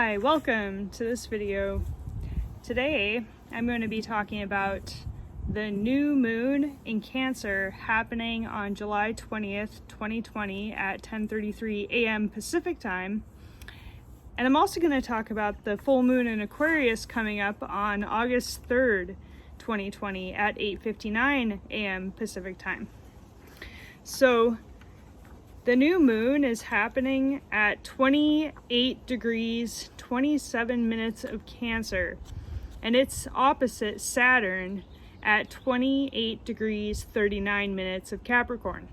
Hi, welcome to this video. Today I'm going to be talking about the new moon in Cancer happening on July 20th, 2020 at 10:33 a.m. Pacific time. And I'm also going to talk about the full moon in Aquarius coming up on August 3rd, 2020 at 8:59 a.m. Pacific time. So the new moon is happening at 28 degrees 27 minutes of Cancer, and it's opposite Saturn at 28 degrees 39 minutes of Capricorn.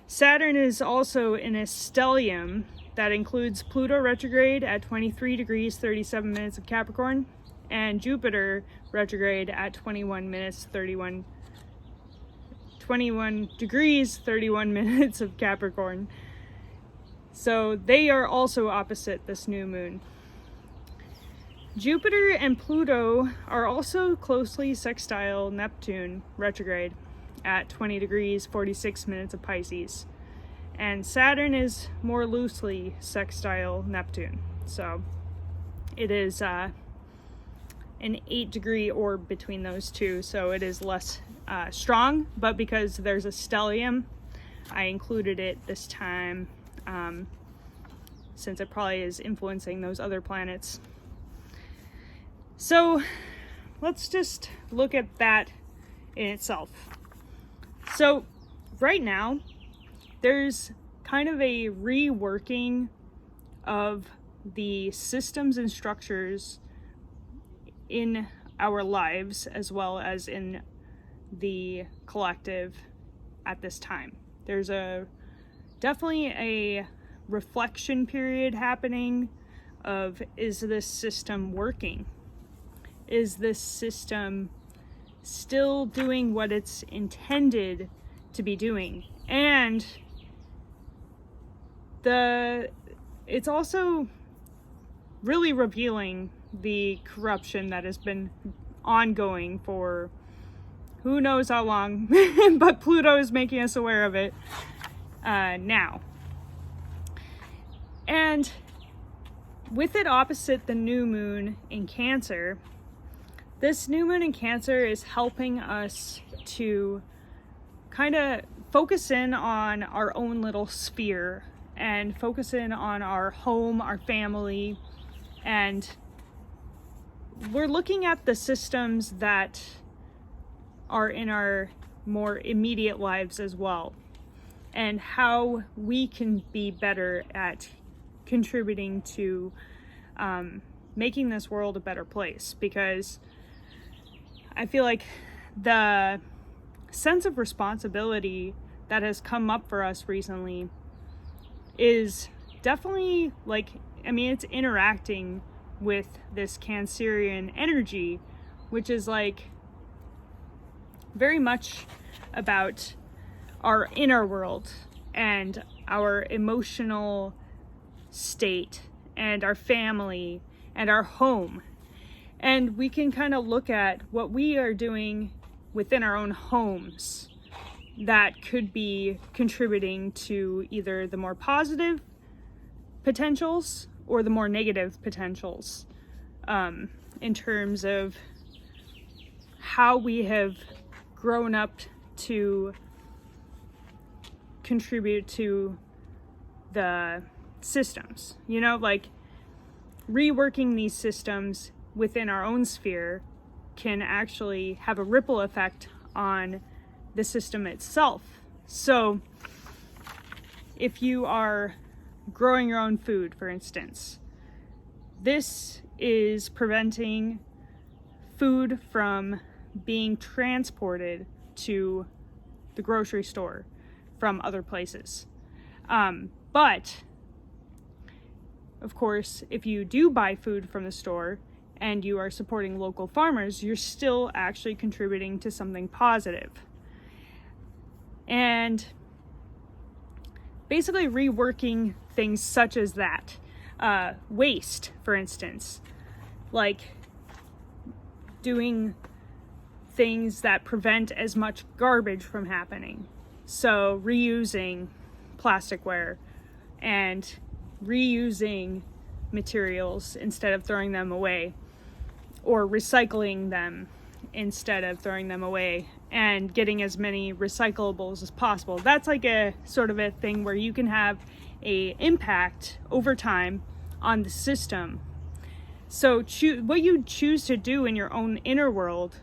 Saturn is also in a stellium that includes Pluto retrograde at 23 degrees 37 minutes of Capricorn and Jupiter retrograde at 21 degrees 31 minutes of Capricorn. So they are also opposite this new moon. Jupiter and Pluto are also closely sextile Neptune retrograde at 20 degrees 46 minutes of Pisces. And Saturn is more loosely sextile Neptune. So it is an 8-degree orb between those two, so it is less strong, but because there's a stellium, I included it this time since it probably is influencing those other planets. So let's just look at that in itself. So right now, there's kind of a reworking of the systems and structures in our lives as well as in the collective at this time. There's definitely a reflection period happening of, is this system working? Is this system still doing what it's intended to be doing? And it's also really revealing the corruption that has been ongoing for who knows how long, but Pluto is making us aware of it now. And with it opposite the new moon in Cancer, this new moon in Cancer is helping us to kind of focus in on our own little sphere and focus in on our home, our family, and we're looking at the systems that are in our more immediate lives as well, and how we can be better at contributing to making this world a better place. Because I feel like the sense of responsibility that has come up for us recently is definitely it's interacting with this Cancerian energy, which is very much about our inner world and our emotional state and our family and our home. And we can kind of look at what we are doing within our own homes that could be contributing to either the more positive potentials or the more negative potentials in terms of how we have grown up to contribute to the systems. Reworking these systems within our own sphere can actually have a ripple effect on the system itself. So if you are growing your own food, for instance, this is preventing food from being transported to the grocery store from other places. But of course, if you do buy food from the store and you are supporting local farmers, you're still actually contributing to something positive. And basically reworking things such as that. Waste, for instance, doing things that prevent as much garbage from happening. So reusing plasticware and reusing materials instead of throwing them away, or recycling them instead of throwing them away, and getting as many recyclables as possible. That's like a sort of a thing where you can have a impact over time on the system. So what you choose to do in your own inner world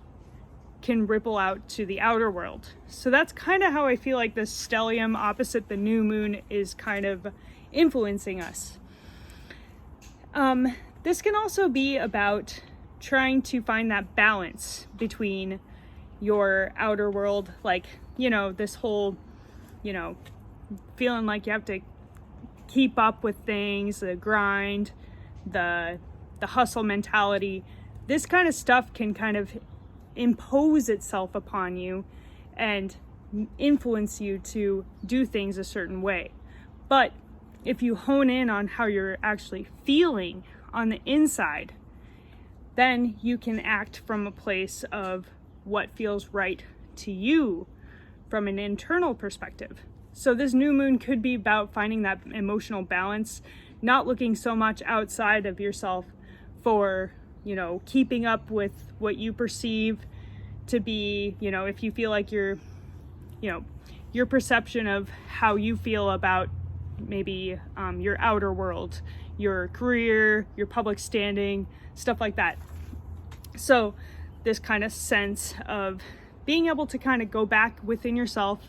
can ripple out to the outer world. So that's kind of how I feel like this stellium opposite the new moon is kind of influencing us. This can also be about trying to find that balance between your outer world, like, this whole, feeling like you have to keep up with things, the grind, the hustle mentality. This kind of stuff can kind of impose itself upon you and influence you to do things a certain way. But if you hone in on how you're actually feeling on the inside, then you can act from a place of what feels right to you from an internal perspective. So this new moon could be about finding that emotional balance, not looking so much outside of yourself for, keeping up with what you perceive to be, if you feel like your perception of how you feel about maybe your outer world, your career, your public standing, stuff like that. So this kind of sense of being able to kind of go back within yourself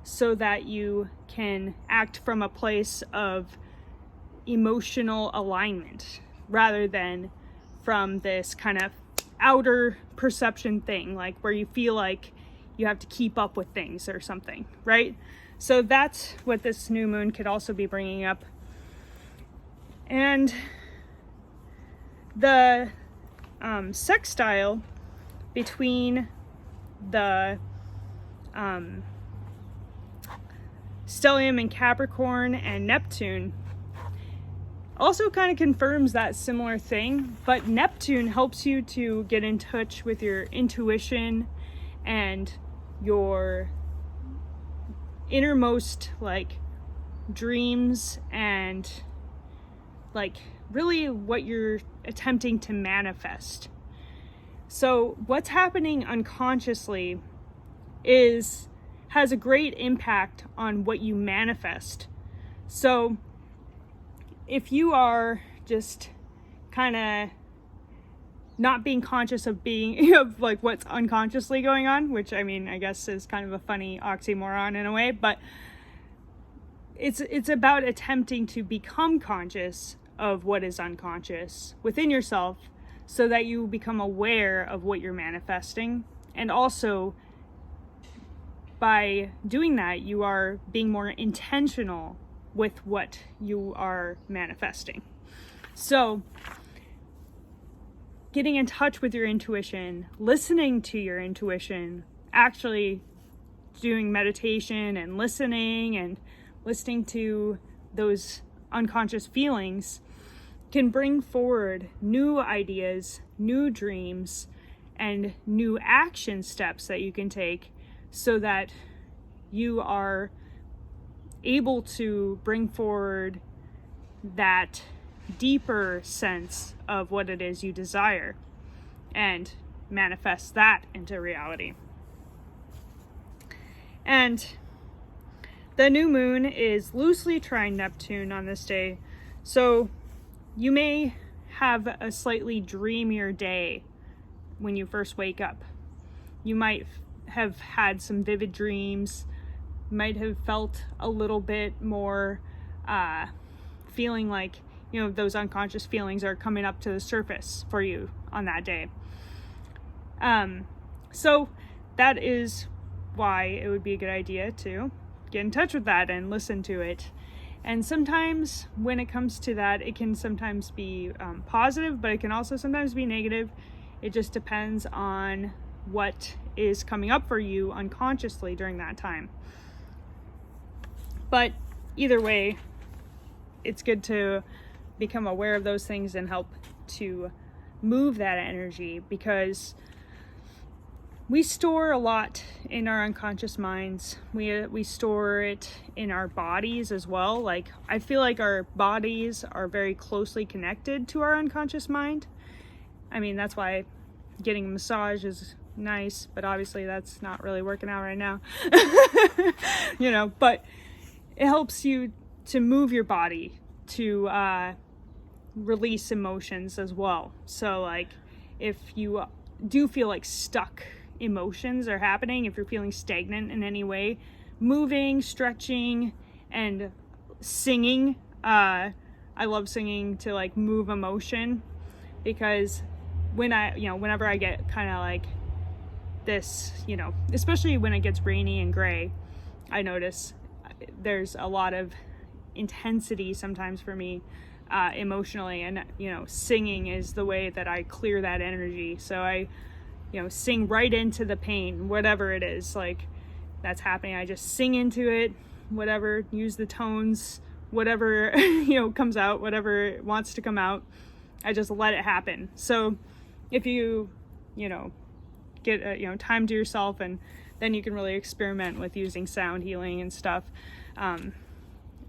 so that you can act from a place of emotional alignment rather than from this kind of outer perception thing, like where you feel like you have to keep up with things or something, right? So that's what this new moon could also be bringing up. And the sextile between the stellium in Capricorn and Neptune also kind of confirms that similar thing, but Neptune helps you to get in touch with your intuition and your innermost dreams and really what you're attempting to manifest. So what's happening unconsciously has a great impact on what you manifest. So if you are just kind of not being conscious of what's unconsciously going on, which I guess is kind of a funny oxymoron in a way, but it's about attempting to become conscious of what is unconscious within yourself so that you become aware of what you're manifesting. And also by doing that, you are being more intentional with what you are manifesting. So getting in touch with your intuition, listening to your intuition, actually doing meditation and listening to those unconscious feelings can bring forward new ideas, new dreams, and new action steps that you can take so that you are able to bring forward that deeper sense of what it is you desire and manifest that into reality. And the new moon is loosely trine Neptune on this day, so you may have a slightly dreamier day when you first wake up. You might have had some vivid dreams, might have felt a little bit more feeling like, those unconscious feelings are coming up to the surface for you on that day. So that is why it would be a good idea to get in touch with that and listen to it. And sometimes when it comes to that, it can sometimes be positive, but it can also sometimes be negative. It just depends on what is coming up for you unconsciously during that time. But either way, it's good to become aware of those things and help to move that energy, because we store a lot in our unconscious minds. We store it in our bodies as well. Like, I feel like our bodies are very closely connected to our unconscious mind. I mean, that's why getting a massage is nice, but obviously that's not really working out right now. You know, but it helps you to move your body, to release emotions as well. So like, if you do feel like stuck emotions are happening, if you're feeling stagnant in any way, moving, stretching, and singing. I love singing to like move emotion, because whenever I get kind of like this, you know, especially when it gets rainy and gray, I notice there's a lot of intensity sometimes for me emotionally, and you know, singing is the way that I clear that energy. So I, you know, sing right into the pain, whatever it is like that's happening. I just sing into it, whatever, use the tones, whatever you know comes out, whatever wants to come out, I just let it happen. So if you know, get you know, time to yourself, and then you can really experiment with using sound healing and stuff.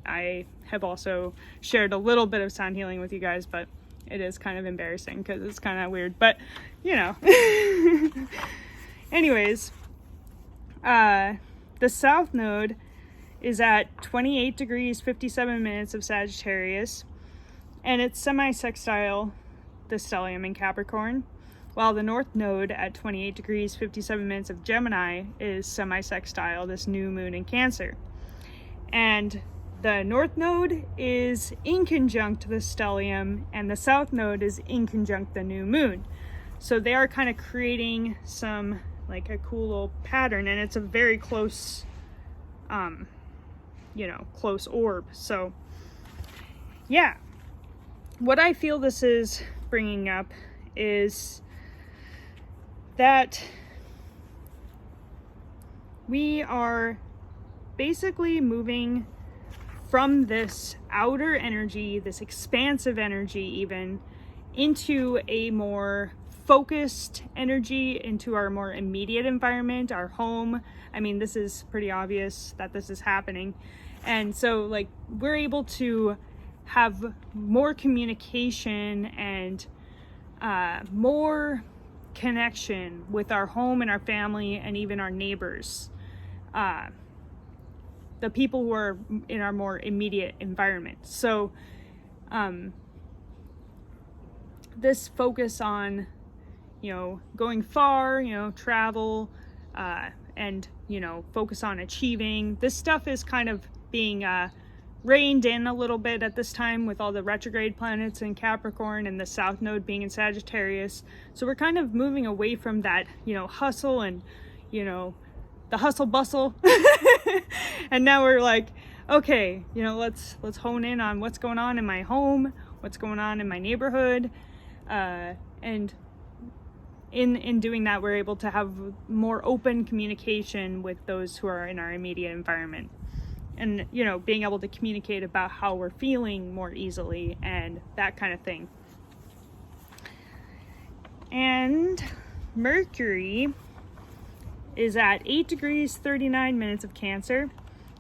I have also shared a little bit of sound healing with you guys, but it is kind of embarrassing because it's kind of weird, but you know. Anyways, the South Node is at 28 degrees 57 minutes of Sagittarius, and it's semi-sextile the stellium in Capricorn, while the North Node at 28 degrees 57 minutes of Gemini is semi-sextile this new moon in Cancer. And the North Node is in conjunct the stellium, and the South Node is in conjunct the new moon. So they are kind of creating some, like, a cool little pattern, and it's a very close, you know, close orb. So, yeah. What I feel this is bringing up is that we are basically moving from this outer energy, this expansive energy even, into a more focused energy, into our more immediate environment, our home. I mean, this is pretty obvious that this is happening. And so like, we're able to have more communication and more connection with our home and our family and even our neighbors. The people who are in our more immediate environment. So this focus on, you know, going far, you know, travel, and, you know, focus on achieving. This stuff is kind of being reined in a little bit at this time with all the retrograde planets in Capricorn and the South Node being in Sagittarius. So we're kind of moving away from that, you know, hustle and, you know, the hustle bustle. And now we're like, okay, you know, let's hone in on what's going on in my home, what's going on in my neighborhood, and in doing that, we're able to have more open communication with those who are in our immediate environment, and, you know, being able to communicate about how we're feeling more easily and that kind of thing. And Mercury is at 8 degrees 39 minutes of Cancer,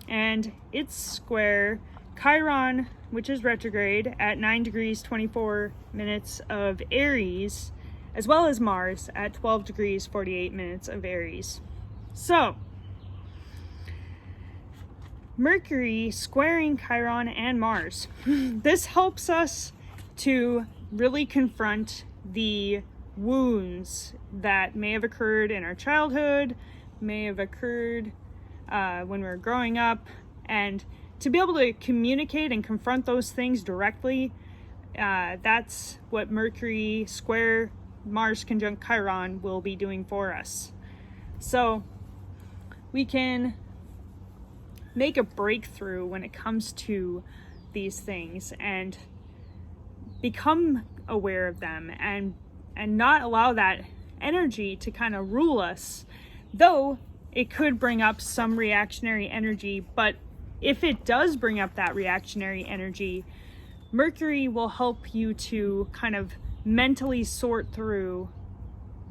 and it's square Chiron, which is retrograde, at 9 degrees 24 minutes of Aries, as well as Mars at 12 degrees 48 minutes of Aries. So Mercury squaring Chiron and Mars. This helps us to really confront the wounds that may have occurred in our childhood, may have occurred when we were growing up, and to be able to communicate and confront those things directly. That's what Mercury square Mars conjunct Chiron will be doing for us. So we can make a breakthrough when it comes to these things and become aware of them, and not allow that energy to kind of rule us, though it could bring up some reactionary energy. But if it does bring up that reactionary energy, Mercury will help you to kind of mentally sort through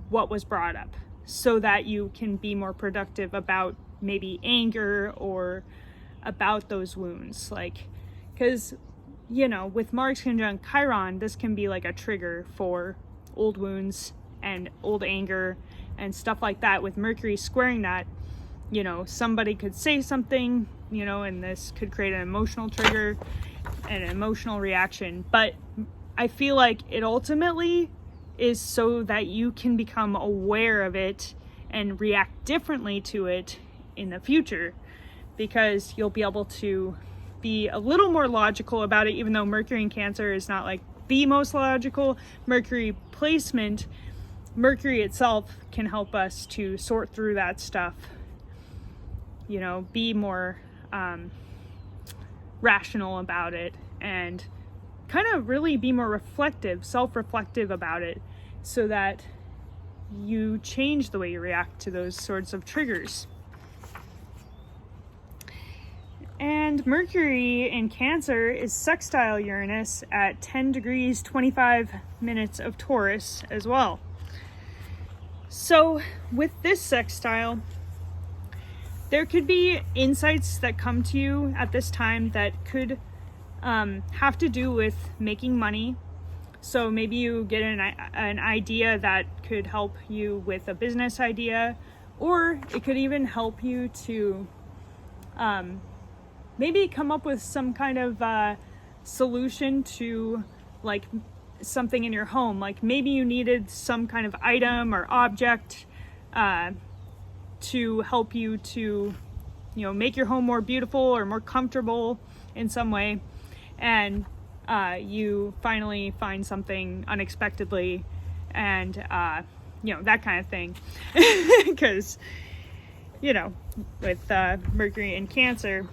what was brought up. so that you can be more productive about maybe anger or about those wounds. Like, because, you know, with Mars conjunct Chiron, this can be like a trigger for old wounds and old anger and stuff like that. With Mercury squaring that, you know, somebody could say something, you know, and this could create an emotional trigger, an emotional reaction. But I feel like it ultimately is so that you can become aware of it and react differently to it in the future, because you'll be able to be a little more logical about it. Even though Mercury in Cancer is not like the most logical Mercury placement, Mercury itself can help us to sort through that stuff, you know, be more rational about it, and kind of really be more reflective, self-reflective about it, so that you change the way you react to those sorts of triggers. And Mercury in Cancer is sextile Uranus at 10 degrees 25 minutes of Taurus as well. So with this sextile, there could be insights that come to you at this time that could have to do with making money. So maybe you get an idea that could help you with a business idea, or it could even help you to maybe come up with some kind of solution to like something in your home. Like maybe you needed some kind of item or object to help you to, you know, make your home more beautiful or more comfortable in some way. And you finally find something unexpectedly, and you know, that kind of thing. Because, you know, with Mercury in Cancer,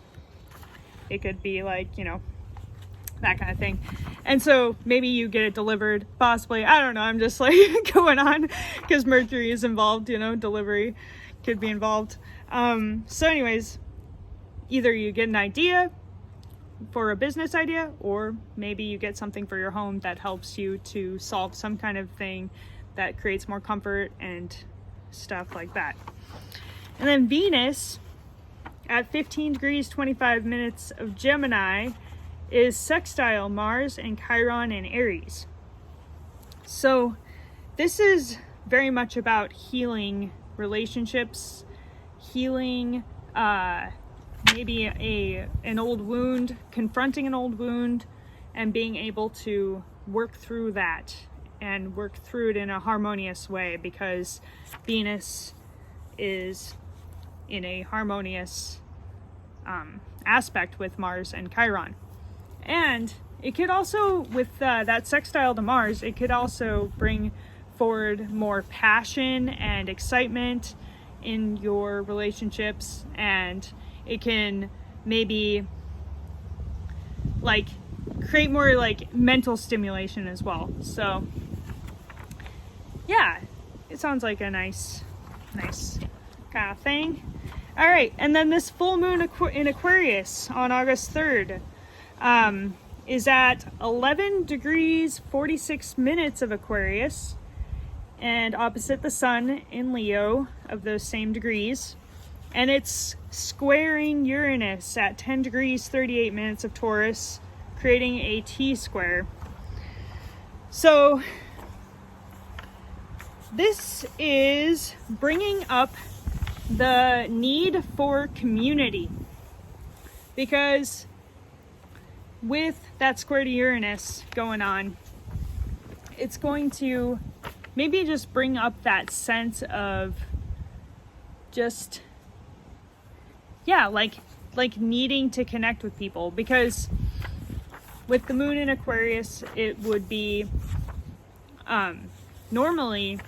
it could be like, you know, that kind of thing. And so maybe you get it delivered, possibly. I don't know, I'm just like going on because Mercury is involved, you know, delivery could be involved. So anyways, either you get an idea for a business idea, or maybe you get something for your home that helps you to solve some kind of thing that creates more comfort and stuff like that. And then Venus at 15 degrees 25 minutes of Gemini is sextile Mars and Chiron in Aries. So this is very much about healing relationships, healing maybe an old wound, confronting an old wound, and being able to work through that and work through it in a harmonious way, because Venus is in a harmonious aspect with Mars and Chiron. And it could also, with that sextile to Mars, it could also bring forward more passion and excitement in your relationships, and it can maybe like create more like mental stimulation as well. So yeah, it sounds like a nice kind of thing. All right, and then this full moon in Aquarius on August 3rd is at 11 degrees 46 minutes of Aquarius, and opposite the sun in Leo of those same degrees. And it's squaring Uranus at 10 degrees 38 minutes of Taurus, creating a T-square. So this is bringing up the need for community, because with that square to Uranus going on, it's going to maybe just bring up that sense of just, yeah, like needing to connect with people. Because with the moon in Aquarius, it would be normally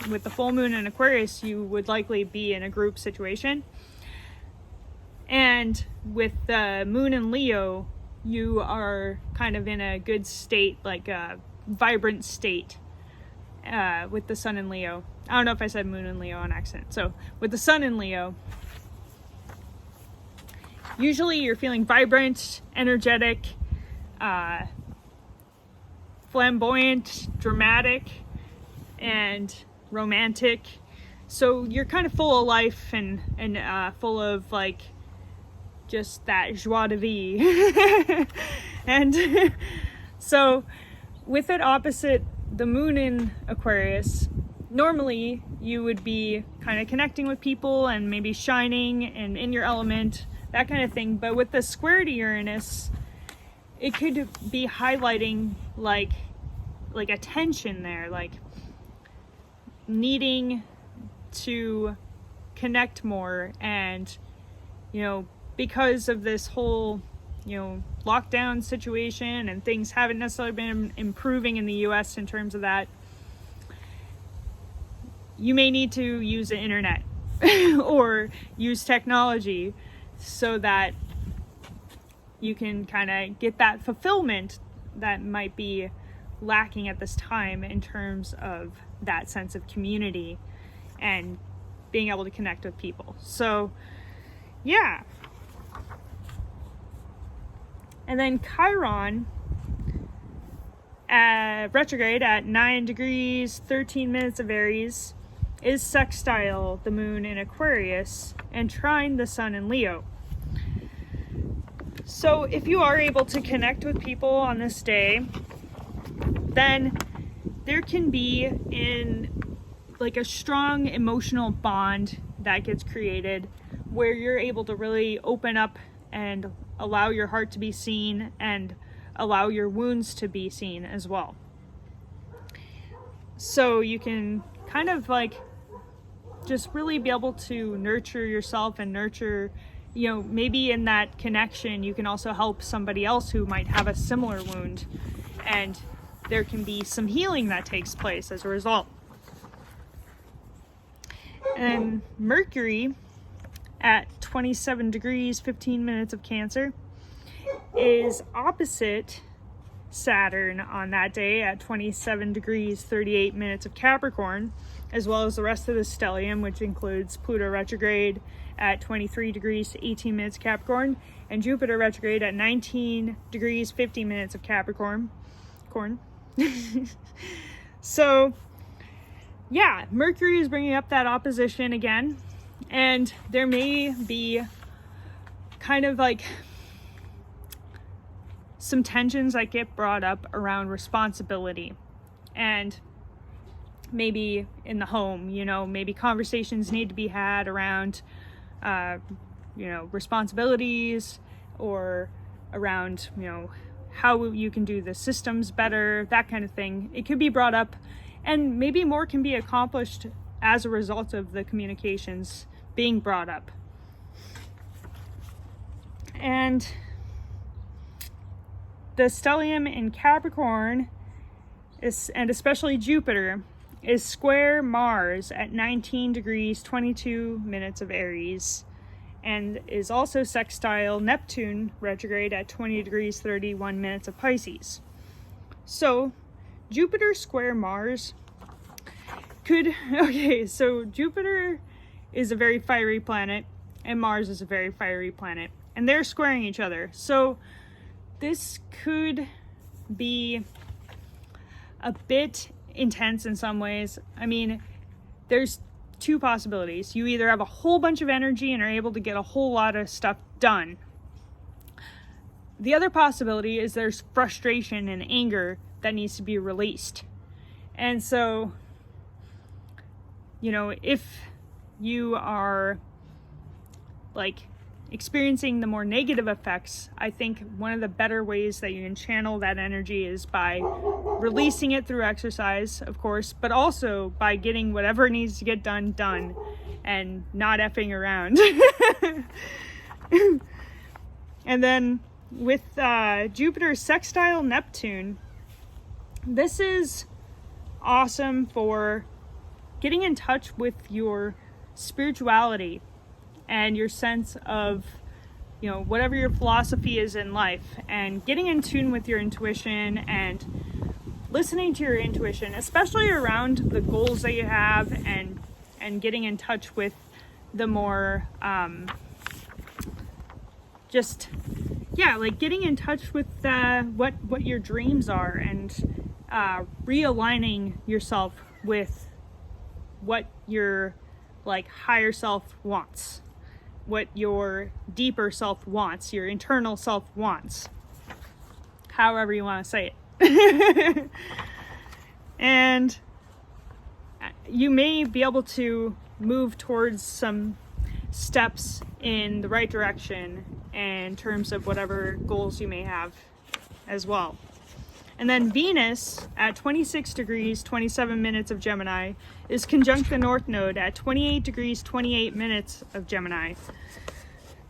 with the full moon in Aquarius, you would likely be in a group situation, and with the moon in Leo, you are kind of in a good state, like a vibrant state. With the sun in Leo, I don't know if I said moon in Leo on accident. So with the sun in Leo, usually you're feeling vibrant, energetic, flamboyant, dramatic, and romantic. So you're kind of full of life and full of like just that joie de vivre. And so with it opposite the moon in Aquarius, normally you would be kind of connecting with people and maybe shining and in your element, that kind of thing. But with the square to Uranus, it could be highlighting like a tension there, like needing to connect more. And, you know, because of this whole, you know, lockdown situation and things haven't necessarily been improving in the US in terms of that, you may need to use the internet or use technology so that you can kind of get that fulfillment that might be lacking at this time in terms of that sense of community and being able to connect with people. So yeah. And then Chiron retrograde at 9 degrees 13 minutes of Aries is sextile the moon in Aquarius and trine the sun in Leo. So if you are able to connect with people on this day, then there can be in like a strong emotional bond that gets created where you're able to really open up and allow your heart to be seen and allow your wounds to be seen as well. So you can kind of like just really be able to nurture yourself and nurture, you know, maybe in that connection you can also help somebody else who might have a similar wound, and there can be some healing that takes place as a result. And Mercury at 27 degrees 15 minutes of Cancer is opposite Saturn on that day at 27 degrees 38 minutes of Capricorn, as well as the rest of the stellium, which includes Pluto retrograde at 23 degrees 18 minutes of Capricorn and Jupiter retrograde at 19 degrees 50 minutes of Capricorn. So yeah, Mercury is bringing up that opposition again, and there may be kind of like some tensions that get brought up around responsibility, and maybe in the home, you know, maybe conversations need to be had around you know, responsibilities, or around, you know, how you can do the systems better, that kind of thing. It could be brought up, and maybe more can be accomplished as a result of the communications being brought up. And the stellium in Capricorn is, and especially Jupiter, is square Mars at 19 degrees 22 minutes of Aries, and is also sextile Neptune retrograde at 20 degrees 31 minutes of Pisces. So Jupiter square Mars could, okay, so Jupiter is a very fiery planet and Mars is a very fiery planet, and they're squaring each other. So this could be a bit intense in some ways. I mean, there's two possibilities. You either have a whole bunch of energy and are able to get a whole lot of stuff done. The other possibility is there's frustration and anger that needs to be released. And so, you know, if you are like experiencing the more negative effects, I think one of the better ways that you can channel that energy is by releasing it through exercise, of course, but also by getting whatever needs to get done and not effing around. And then with Jupiter sextile Neptune, this is awesome for getting in touch with your spirituality and your sense of, you know, whatever your philosophy is in life, and getting in tune with your intuition and listening to your intuition, especially around the goals that you have, and getting in touch with the more just, yeah, like getting in touch with what your dreams are, and realigning yourself with what your like higher self wants, what your deeper self wants, your internal self wants, however you want to say it. And you may be able to move towards some steps in the right direction in terms of whatever goals you may have as well. And then Venus at 26 degrees 27 minutes of Gemini is conjunct the North Node at 28 degrees 28 minutes of Gemini.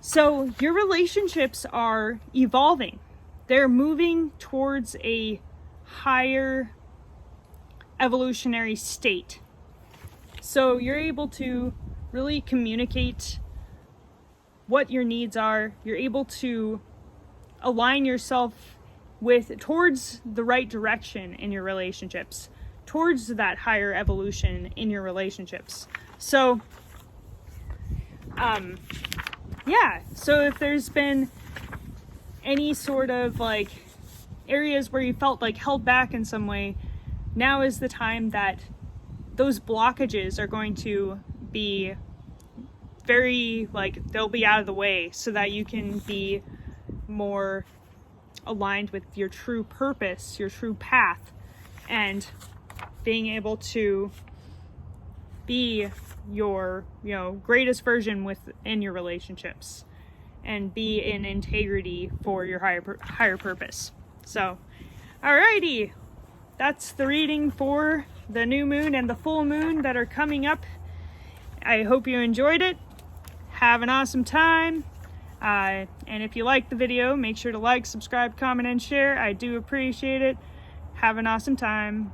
So your relationships are evolving. They're moving towards a higher evolutionary state. So you're able to really communicate what your needs are. You're able to align yourself towards the right direction in your relationships, towards that higher evolution in your relationships. So, so if there's been any sort of like areas where you felt like held back in some way, now is the time that those blockages are going to be they'll be out of the way so that you can be more aligned with your true purpose, your true path, and being able to be your, greatest version within your relationships and be in integrity for your higher purpose. So, alrighty, that's the reading for the new moon and the full moon that are coming up. I hope you enjoyed it. Have an awesome time. And if you liked the video, make sure to like, subscribe, comment, and share. I do appreciate it. Have an awesome time.